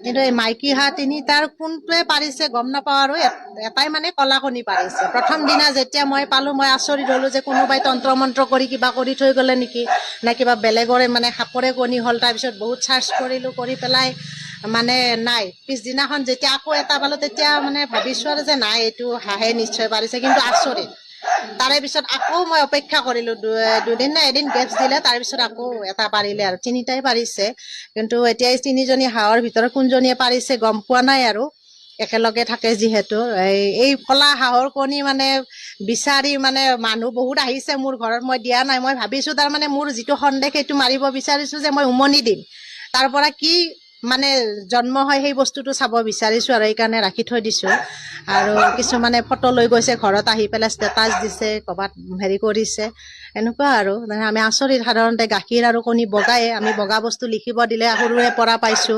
কিন্তু এই মাইকী হাঁহ তিনিটাৰ কোনটোৱে পাৰিছে গম নাপাওঁ আৰু এটাই মানে কলা কণী পাৰিছে। প্ৰথম দিনা যেতিয়া মই পালো মই আচৰিত হলো যে কোনোবাই তন্ত্ৰ মন্ত্ৰ কৰি কিবা কৰি থৈ গলে নেকি, নে কিবা বেলেগৰে মানে সাপৰে কণী হ'ল। তাৰপিছত বহুত চাৰ্চ কৰিলো, কৰি পেলাই মানে নাই। পিছদিনাখন যেতিয়া আকৌ এটা পালো তেতিয়া মানে ভাবিছো আৰু যে নাই এইটো হাঁহে নিশ্চয় পাৰিছে, কিন্তু আচৰিত। তাৰে পিছত আকৌ মই অপেক্ষা কৰিলো, দুদিন নে এদিন গেপছ দিলে, তাৰ পিছত আকৌ এটা পাৰিলে আৰু তিনিটাই পাৰিছে। কিন্তু এতিয়া এই তিনিজনী হাঁহৰ ভিতৰত কোনজনীয়ে পাৰিছে গম পোৱা নাই আৰু, একেলগে থাকে যিহেতু। এই কলা হাঁহৰ কণী মানে বিচাৰি মানে মানুহ বহুত আহিছে মোৰ ঘৰত, মই দিয়া নাই। মই ভাবিছো তাৰমানে মোৰ যিটো সন্দেহ সেইটো মাৰিব বিচাৰিছো যে মই উমনি দিম, তাৰ পৰা কি মানে জন্ম হয় সেই বস্তুটো চাব বিচাৰিছো আৰু এইকাৰণে ৰাখি থৈ দিছো। আৰু কিছুমানে ফটো লৈ গৈছে ঘৰত আহি পেলাই ষ্টেটাছ দিছে, ক'ৰবাত হেৰি কৰিছে, এনেকুৱা আৰু। মানে আমি আচৰিত, সাধাৰণতে গাখীৰ আৰু কণী বগায়ে, আমি বগা বস্তু লিখিব দিলে সৰুৰে পৰা পাইছো।